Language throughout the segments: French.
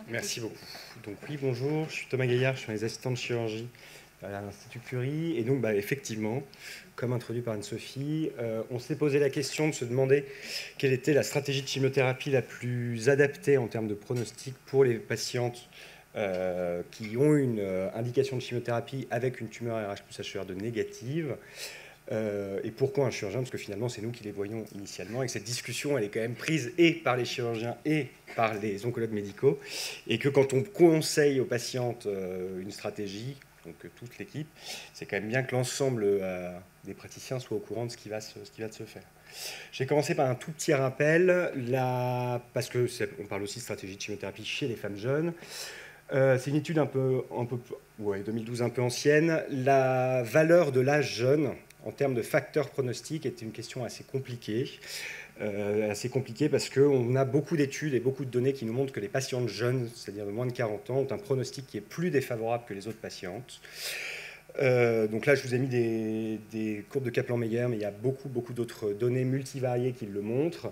Merci beaucoup. Donc oui, bonjour, je suis Thomas Gaillard, je suis un des assistants de chirurgie à l'Institut Curie. Et donc, effectivement, comme introduit par Anne-Sophie, on s'est posé la question de se demander quelle était la stratégie de chimiothérapie la plus adaptée en termes de pronostic pour les patientes qui ont une indication de chimiothérapie avec une tumeur RH+HER2 négative. Et pourquoi un chirurgien? Parce que finalement, c'est nous qui les voyons initialement, et que cette discussion, elle est quand même prise et par les chirurgiens et par les oncologues médicaux, et que quand on conseille aux patientes une stratégie, donc toute l'équipe, c'est quand même bien que l'ensemble des praticiens soient au courant de ce qui va se faire. J'ai commencé par un tout petit rappel, parce qu'on parle aussi de stratégie de chimiothérapie chez les femmes jeunes. C'est une étude 2012 un peu ancienne. La valeur de l'âge jeune en termes de facteurs pronostiques était une question assez compliquée parce qu'on a beaucoup d'études et beaucoup de données qui nous montrent que les patientes jeunes, c'est-à-dire de moins de 40 ans, ont un pronostic qui est plus défavorable que les autres patientes. Donc là, je vous ai mis des courbes de Kaplan-Meier, mais il y a beaucoup d'autres données multivariées qui le montrent.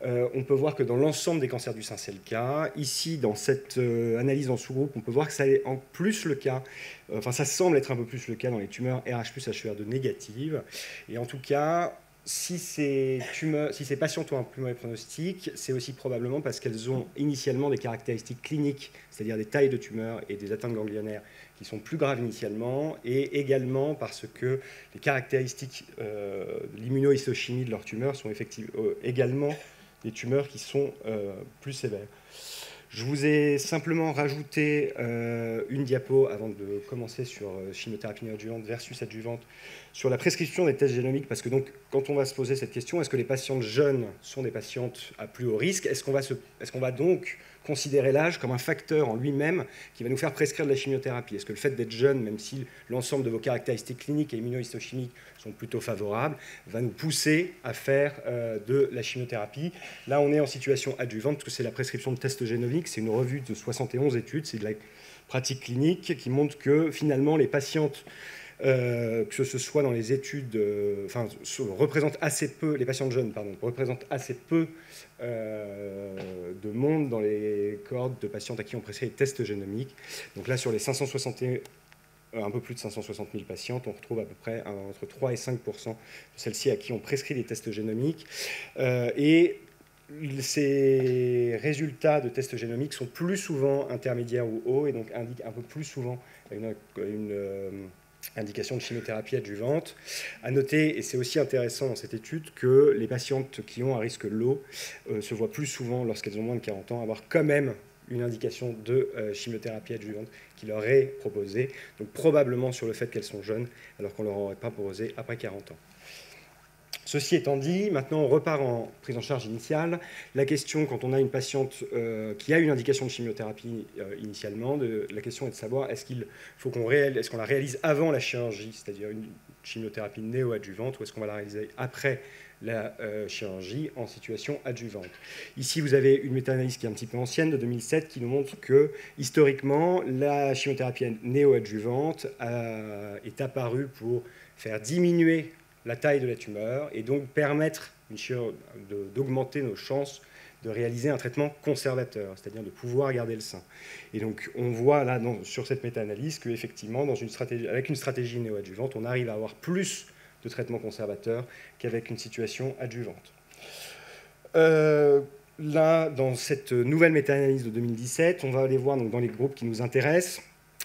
On peut voir que dans l'ensemble des cancers du sein, c'est le cas. Ici, dans cette analyse en sous-groupe, on peut voir que ça est en plus le cas, ça semble être un peu plus le cas dans les tumeurs RH+HER2 négatives. Et en tout cas, si ces patientes ont un plus mauvais pronostic, c'est aussi probablement parce qu'elles ont initialement des caractéristiques cliniques, c'est-à-dire des tailles de tumeurs et des atteintes ganglionnaires qui sont plus graves initialement, et également parce que les caractéristiques de l'immunohistochimie de leurs tumeurs sont effectivement également des tumeurs qui sont plus sévères. Je vous ai simplement rajouté une diapo avant de commencer sur chimiothérapie néoadjuvante versus adjuvante, sur la prescription des tests génomiques, parce que donc, quand on va se poser cette question, est-ce que les patientes jeunes sont des patientes à plus haut risque? Est-ce qu'on va donc considérer l'âge comme un facteur en lui-même qui va nous faire prescrire de la chimiothérapie? Est-ce que le fait d'être jeune, même si l'ensemble de vos caractéristiques cliniques et immunohistochimiques sont plutôt favorables, va nous pousser à faire de la chimiothérapie? Là, on est en situation adjuvante, parce que c'est la prescription de tests génomiques. C'est une revue de 71 études, c'est de la pratique clinique qui montre que finalement les patientes, que ce soit dans les études, représentent assez peu, les patientes jeunes, représentent assez peu de monde dans les cohortes de patientes à qui on prescrit les tests génomiques. Donc là, sur les 561, un peu plus de 560 000 patientes, on retrouve à peu près entre 3 et 5% de celles-ci à qui on prescrit des tests génomiques. Et ces résultats de tests génomiques sont plus souvent intermédiaires ou hauts, et donc indiquent un peu plus souvent une indication de chimiothérapie adjuvante. À noter, et c'est aussi intéressant dans cette étude, que les patientes qui ont un risque low se voient plus souvent, lorsqu'elles ont moins de 40 ans, avoir quand même une indication de chimiothérapie adjuvante qui leur est proposée, donc probablement sur le fait qu'elles sont jeunes, alors qu'on ne leur aurait pas proposé après 40 ans. Ceci étant dit, maintenant on repart en prise en charge initiale. La question, quand on a une patiente qui a une indication de chimiothérapie initialement, la question est de savoir est-ce qu'on la réalise avant la chirurgie, c'est-à-dire une chimiothérapie néoadjuvante, ou est-ce qu'on va la réaliser après la chirurgie en situation adjuvante. Ici, vous avez une méta-analyse qui est un petit peu ancienne, de 2007, qui nous montre que, historiquement, la chimiothérapie néoadjuvante est apparue pour faire diminuer la taille de la tumeur et donc permettre d'augmenter nos chances de réaliser un traitement conservateur, c'est-à-dire de pouvoir garder le sein. Et donc on voit là sur cette méta-analyse qu'effectivement, avec une stratégie néoadjuvante, on arrive à avoir plus de traitements conservateurs qu'avec une situation adjuvante. Là, dans cette nouvelle méta-analyse de 2017, on va aller voir donc, dans les groupes qui nous intéressent.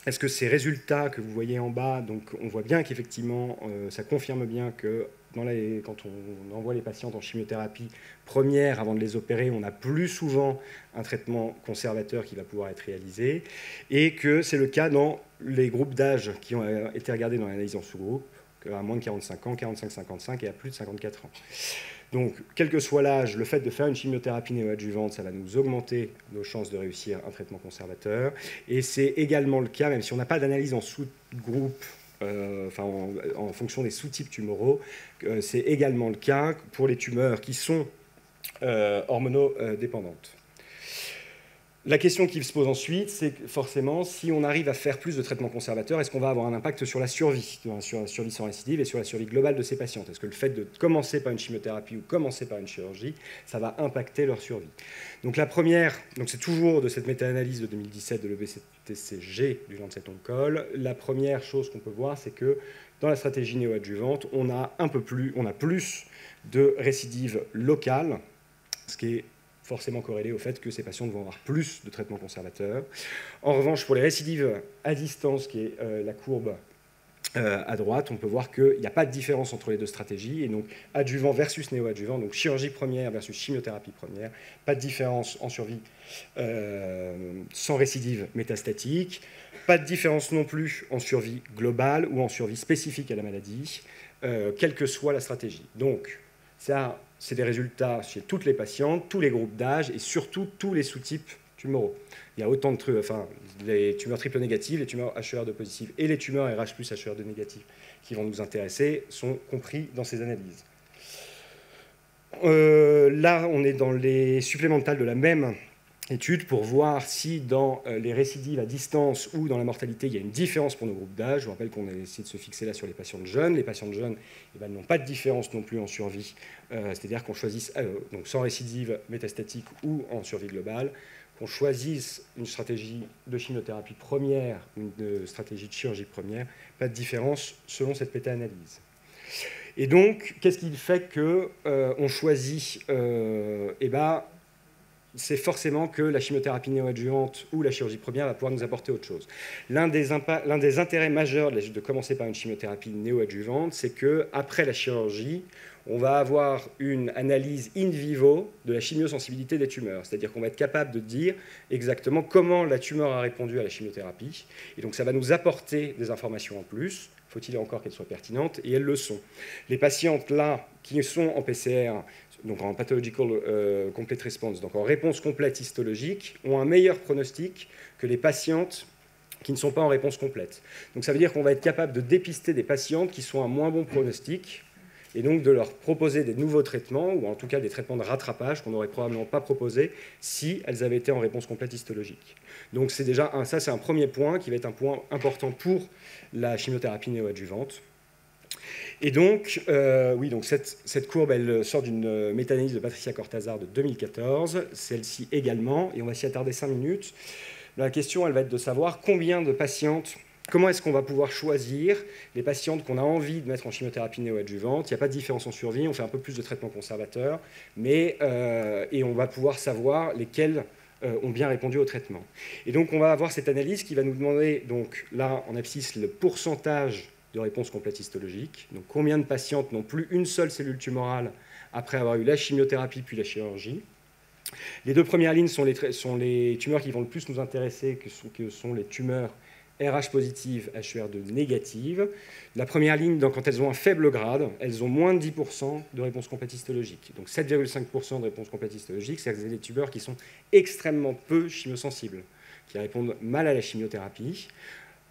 Est-ce que ces résultats que vous voyez en bas, donc on voit bien qu'effectivement, ça confirme bien que quand on envoie les patientes en chimiothérapie première avant de les opérer, on a plus souvent un traitement conservateur qui va pouvoir être réalisé, et que c'est le cas dans les groupes d'âge qui ont été regardés dans l'analyse en sous-groupe, à moins de 45 ans, 45-55 et à plus de 54 ans. Donc, quel que soit l'âge, le fait de faire une chimiothérapie néoadjuvante, ça va nous augmenter nos chances de réussir un traitement conservateur. Et c'est également le cas, même si on n'a pas d'analyse en sous-groupe, en fonction des sous-types tumoraux, c'est également le cas pour les tumeurs qui sont hormonodépendantes. La question qui se pose ensuite, c'est que forcément, si on arrive à faire plus de traitements conservateurs, est-ce qu'on va avoir un impact sur la survie, sur la survie sans récidive et sur la survie globale de ces patientes? Est-ce que le fait de commencer par une chimiothérapie ou commencer par une chirurgie, ça va impacter leur survie? Donc la première, donc c'est toujours de cette méta-analyse de 2017 de l'EBCTCG du Lancet Oncol, la première chose qu'on peut voir, c'est que dans la stratégie néoadjuvante, on a plus de récidives locales, ce qui est forcément corrélé au fait que ces patients vont avoir plus de traitements conservateurs. En revanche, pour les récidives à distance, qui est la courbe à droite, on peut voir qu'il n'y a pas de différence entre les deux stratégies, et donc adjuvant versus néoadjuvant, donc chirurgie première versus chimiothérapie première, pas de différence en survie sans récidive métastatique, pas de différence non plus en survie globale ou en survie spécifique à la maladie, quelle que soit la stratégie. Donc, ça, c'est des résultats chez toutes les patientes, tous les groupes d'âge et surtout tous les sous-types tumoraux. Il y a autant de trucs, enfin, les tumeurs triple négatives, les tumeurs HER2 positives et les tumeurs RH plus HER2 négatives qui vont nous intéresser sont compris dans ces analyses. Là, on est dans les supplémentales de la même étude pour voir si dans les récidives à distance ou dans la mortalité, il y a une différence pour nos groupes d'âge. Je vous rappelle qu'on a essayé de se fixer là sur les patients jeunes. Les patients jeunes n'ont pas de différence non plus en survie, c'est-à-dire qu'on choisisse donc sans récidive métastatique ou en survie globale, qu'on choisisse une stratégie de chimiothérapie première, une stratégie de chirurgie première, pas de différence selon cette méta-analyse. Et donc, qu'est-ce qui fait qu'on choisit c'est forcément que la chimiothérapie néoadjuvante ou la chirurgie première va pouvoir nous apporter autre chose. L'un des intérêts majeurs de commencer par une chimiothérapie néoadjuvante, c'est qu'après la chirurgie, on va avoir une analyse in vivo de la chimiosensibilité des tumeurs. C'est-à-dire qu'on va être capable de dire exactement comment la tumeur a répondu à la chimiothérapie. Et donc ça va nous apporter des informations en plus. Faut-il encore qu'elles soient pertinentes? Et elles le sont. Les patientes là qui sont en PCR, donc en pathological complete response, donc en réponse complète histologique, ont un meilleur pronostic que les patientes qui ne sont pas en réponse complète. Donc ça veut dire qu'on va être capable de dépister des patientes qui sont à moins bon pronostic et donc de leur proposer des nouveaux traitements, ou en tout cas des traitements de rattrapage qu'on n'aurait probablement pas proposés si elles avaient été en réponse complète histologique. Donc c'est déjà ça, c'est un premier point qui va être un point important pour la chimiothérapie néoadjuvante. Et donc, donc cette courbe, elle sort d'une méta-analyse de Patricia Cortázar de 2014, celle-ci également, et on va s'y attarder 5 minutes. La question, elle va être de savoir combien de patientes, comment est-ce qu'on va pouvoir choisir les patientes qu'on a envie de mettre en chimiothérapie néoadjuvante. Il n'y a pas de différence en survie, on fait un peu plus de traitements conservateurs, et on va pouvoir savoir lesquelles ont bien répondu au traitement. Et donc, on va avoir cette analyse qui va nous demander, donc là, en abscisse, le pourcentage de réponse complète histologique. Donc, combien de patientes n'ont plus une seule cellule tumorale après avoir eu la chimiothérapie puis la chirurgie. Les deux premières lignes sont les tumeurs qui vont le plus nous intéresser, que sont les tumeurs RH positives, HER2 négatives. La première ligne, quand elles ont un faible grade, elles ont moins de 10% de réponse complète histologique. Donc 7,5% de réponse complète histologique, c'est des tumeurs qui sont extrêmement peu chimiosensibles, qui répondent mal à la chimiothérapie.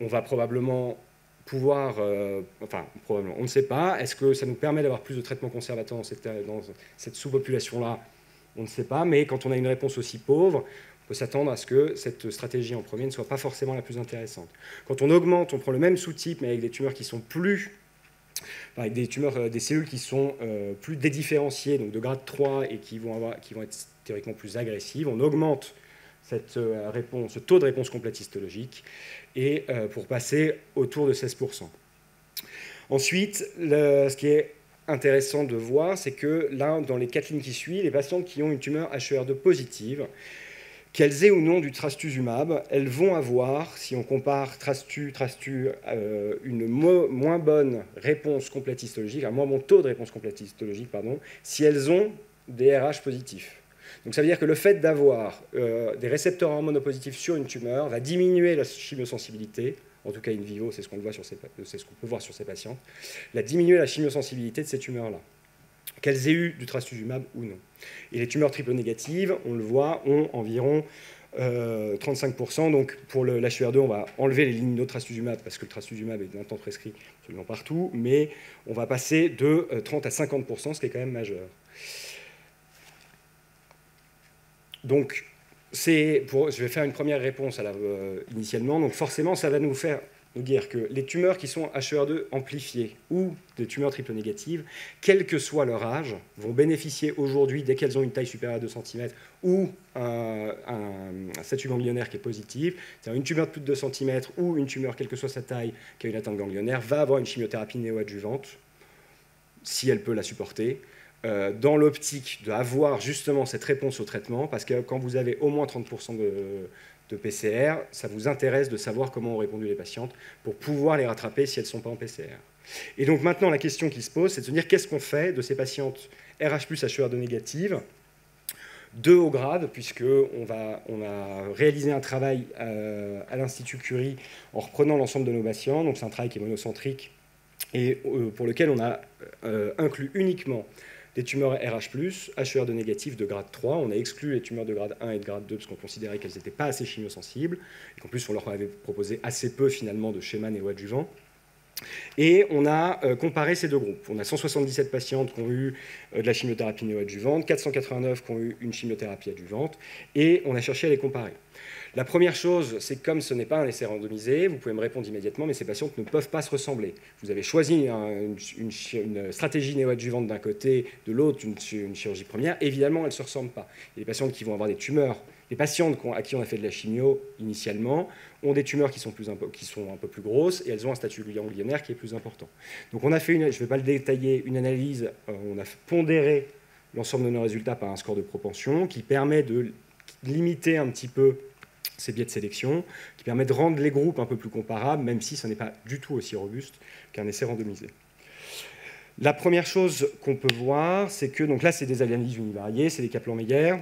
On va probablement pouvoir, on ne sait pas. Est-ce que ça nous permet d'avoir plus de traitements conservateurs dans cette sous-population-là? On ne sait pas, mais quand on a une réponse aussi pauvre, on peut s'attendre à ce que cette stratégie en premier ne soit pas forcément la plus intéressante. Quand on augmente, on prend le même sous-type, mais avec des tumeurs qui sont avec des cellules qui sont plus dédifférenciées, donc de grade 3, et qui vont être théoriquement plus agressives, on augmente ce taux de réponse complète histologique, et pour passer autour de 16%. Ensuite, ce qui est intéressant de voir, c'est que là, dans les 4 lignes qui suivent, les patientes qui ont une tumeur HER2 positive, qu'elles aient ou non du trastuzumab, elles vont avoir, si on compare trastu, une moins bonne réponse complète histologique, un moins bon taux de réponse complète histologique, si elles ont des RH positifs. Donc ça veut dire que le fait d'avoir des récepteurs hormonopositifs sur une tumeur va diminuer la chimiosensibilité, en tout cas in vivo, c'est ce qu'on peut voir sur ces patients, va diminuer la chimiosensibilité de ces tumeurs-là, qu'elles aient eu du trastuzumab ou non. Et les tumeurs triple négatives, on le voit, ont environ 35%. Donc pour l'HER2, on va enlever les lignes de trastuzumab parce que le trastuzumab est maintenant prescrit absolument partout, mais on va passer de 30 à 50%, ce qui est quand même majeur. Donc, Je vais faire une première réponse initialement. Donc forcément, ça va nous dire que les tumeurs qui sont HER2 amplifiées ou des tumeurs triple négatives, quel que soit leur âge, vont bénéficier aujourd'hui, dès qu'elles ont une taille supérieure à 2 cm ou un statut ganglionnaire qui est positif, c'est-à-dire une tumeur de plus de 2 cm ou une tumeur, quelle que soit sa taille, qui a une atteinte ganglionnaire, va avoir une chimiothérapie néoadjuvante, si elle peut la supporter, dans l'optique d'avoir justement cette réponse au traitement, parce que quand vous avez au moins 30% de PCR, ça vous intéresse de savoir comment ont répondu les patientes pour pouvoir les rattraper si elles ne sont pas en PCR. Et donc maintenant, la question qui se pose, c'est de se dire qu'est-ce qu'on fait de ces patientes RH+, HER2 négatives de haut grade, puisqu'on a réalisé un travail à l'Institut Curie en reprenant l'ensemble de nos patients. Donc c'est un travail qui est monocentrique et pour lequel on a inclus uniquement des tumeurs RH+, HER2 négatifs de grade 3. On a exclu les tumeurs de grade 1 et de grade 2 parce qu'on considérait qu'elles n'étaient pas assez chimiosensibles et qu'en plus on leur avait proposé assez peu finalement de schéma néoadjuvant. Et on a comparé ces deux groupes. On a 177 patientes qui ont eu de la chimiothérapie néoadjuvante, 489 qui ont eu une chimiothérapie adjuvante, et on a cherché à les comparer. La première chose, c'est que comme ce n'est pas un essai randomisé, vous pouvez me répondre immédiatement, mais ces patientes ne peuvent pas se ressembler. Vous avez choisi une stratégie néoadjuvante d'un côté, de l'autre une chirurgie première, évidemment, elles ne se ressemblent pas. Il y a des patientes qui vont avoir des tumeurs. Les patientes à qui on a fait de la chimio initialement ont des tumeurs qui sont un peu plus grosses et elles ont un statut ganglionnaire qui est plus important. Donc on a fait je ne vais pas le détailler, une analyse, on a pondéré l'ensemble de nos résultats par un score de propension qui permet de limiter un petit peu ces biais de sélection, qui permet de rendre les groupes un peu plus comparables, même si ce n'est pas du tout aussi robuste qu'un essai randomisé. La première chose qu'on peut voir, c'est que, donc là c'est des analyses univariées, c'est des Kaplan-Meier.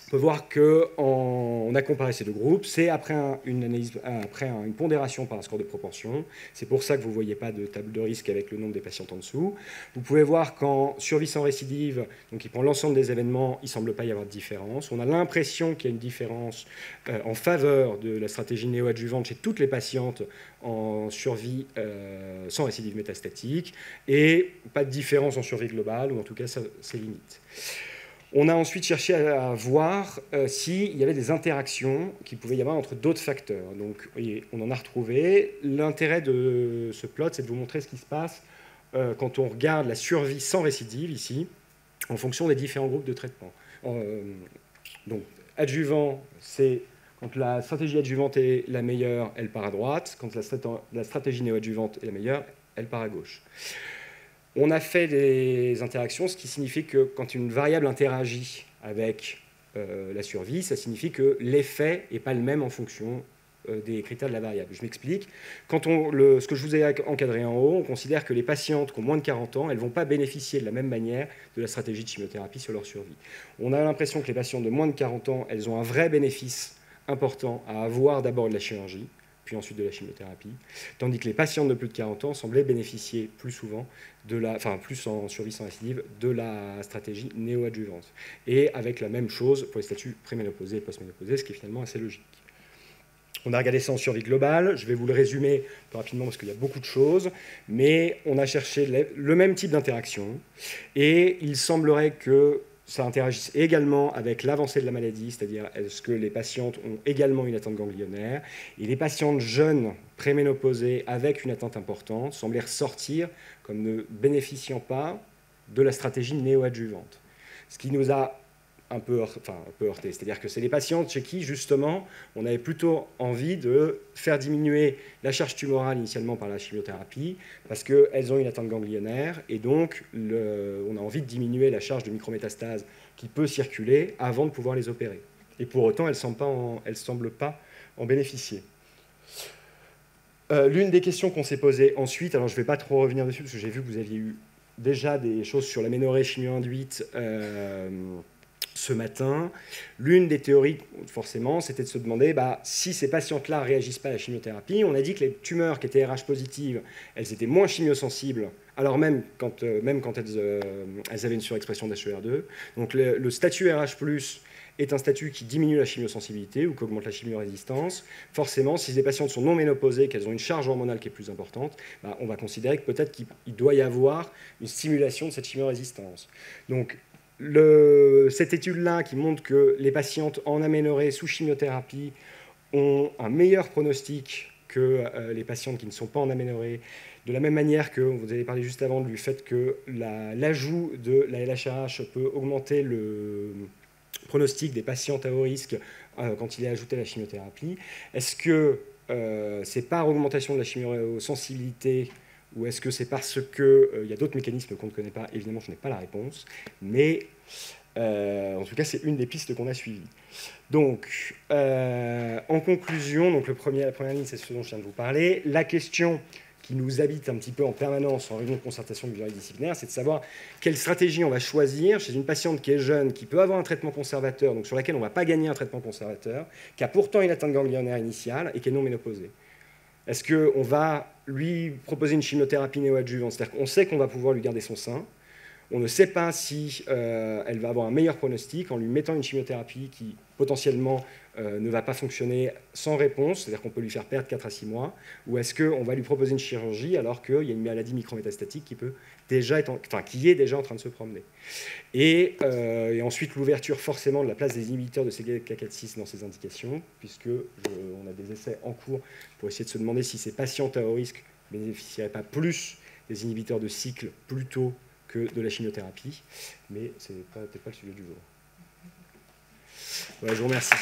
On peut voir qu'on a comparé ces deux groupps, c'est après une pondération par un score de proportion. C'est pour ça que vous ne voyez pas de table de risque avec le nombre des patientes en dessous. Vous pouvez voir qu'en survie sans récidive, donc il prend l'ensemble des événements, il ne semble pas y avoir de différence. On a l'impression qu'il y a une différence en faveur de la stratégie néoadjuvante chez toutes les patientes en survie sans récidive métastatique, et pas de différence en survie globale, ou en tout cas, c'est limite. On a ensuite cherché à voir s'il y avait des interactions qu'il pouvait y avoir entre d'autres facteurs. Donc, on en a retrouvé. L'intérêt de ce plot, c'est de vous montrer ce qui se passe quand on regarde la survie sans récidive, ici, en fonction des différents groupes de traitement. Donc, adjuvant, c'est quand la stratégie adjuvante est la meilleure, elle part à droite. Quand la stratégie néoadjuvante est la meilleure, elle part à gauche. On a fait des interactions, ce qui signifie que quand une variable interagit avec la survie, ça signifie que l'effet n'est pas le même en fonction des critères de la variable. Je m'explique. Ce que je vous ai encadré en haut, on considère que les patientes qui ont moins de 40 ans, elles ne vont pas bénéficier de la même manière de la stratégie de chimiothérapie sur leur survie. On a l'impression que les patientes de moins de 40 ans, elles ont un vrai bénéfice important à avoir d'abord de la chirurgie, puis ensuite de la chimiothérapie, tandis que les patientes de plus de 40 ans semblaient bénéficier plus souvent, plus en survie sans récidive, de la stratégie néoadjuvante. Et avec la même chose pour les statuts préménopausés et postménopausés, ce qui est finalement assez logique. On a regardé ça en survie globale, je vais vous le résumer plus rapidement parce qu'il y a beaucoup de choses, mais on a cherché le même type d'interaction, et il semblerait que ça interagisse également avec l'avancée de la maladie, c'est-à-dire est-ce que les patientes ont également une atteinte ganglionnaire, et les patientes jeunes préménopausées avec une atteinte importante semblaient ressortir comme ne bénéficiant pas de la stratégie néoadjuvante. Ce qui nous a un peu heurté, c'est-à-dire que c'est les patientes chez qui, justement, on avait plutôt envie de faire diminuer la charge tumorale initialement par la chimiothérapie, parce qu'elles ont une atteinte ganglionnaire, et donc on a envie de diminuer la charge de micrométastase qui peut circuler avant de pouvoir les opérer. Et pour autant, elles ne semblent pas en bénéficier. L'une des questions qu'on s'est posées ensuite, alors je ne vais pas trop revenir dessus, parce que j'ai vu que vous aviez eu déjà des choses sur l'aménorrhée chimio-induite ce matin. L'une des théories, forcément, c'était de se demander si ces patientes-là ne réagissent pas à la chimiothérapie. On a dit que les tumeurs qui étaient RH positives, elles étaient moins chimiosensibles, alors même quand elles avaient une surexpression d'HER2. Donc le statut RH+, est un statut qui diminue la chimiosensibilité ou qui augmente la chimiorésistance. Forcément, si les patientes sont non ménopausées, qu'elles ont une charge hormonale qui est plus importante, on va considérer que peut-être qu'il doit y avoir une stimulation de cette chimiorésistance. Donc, cette étude-là qui montre que les patientes en aménorrhée sous chimiothérapie ont un meilleur pronostic que les patientes qui ne sont pas en aménorrhée, de la même manière que vous avez parlé juste avant du fait que l'ajout de la LHRH peut augmenter le pronostic des patientes à haut risque quand il est ajouté à la chimiothérapie. Est-ce que c'est par augmentation de la chimiosensibilité ou est-ce que c'est parce qu'il y a d'autres mécanismes qu'on ne connaît pas? Évidemment, je n'ai pas la réponse, mais en tout cas, c'est une des pistes qu'on a suivies. Donc, en conclusion, donc la première ligne, c'est ce dont je viens de vous parler. La question qui nous habite un petit peu en permanence en réunion de concertation pluridisciplinaire, c'est de savoir quelle stratégie on va choisir chez une patiente qui est jeune, qui peut avoir un traitement conservateur, donc sur laquelle on ne va pas gagner un traitement conservateur, qui a pourtant une atteinte ganglionnaire initiale et qui est non ménopausée. Est-ce qu'on va lui proposer une chimiothérapie néoadjuvante? C'est-à-dire qu'on sait qu'on va pouvoir lui garder son sein. On ne sait pas si elle va avoir un meilleur pronostic en lui mettant une chimiothérapie qui potentiellement ne va pas fonctionner sans réponse, c'est-à-dire qu'on peut lui faire perdre 4 à 6 mois, ou est-ce qu'on va lui proposer une chirurgie alors qu'il y a une maladie micrométastatique qui est déjà en train de se promener. Et ensuite l'ouverture forcément de la place des inhibiteurs de CDK4/6 dans ces indications, puisque on a des essais en cours pour essayer de se demander si ces patientes à haut risque ne bénéficieraient pas plus des inhibiteurs de cycle plutôt que de la chimiothérapie, mais ce n'est peut-être pas le sujet du jour. Voilà, je vous remercie.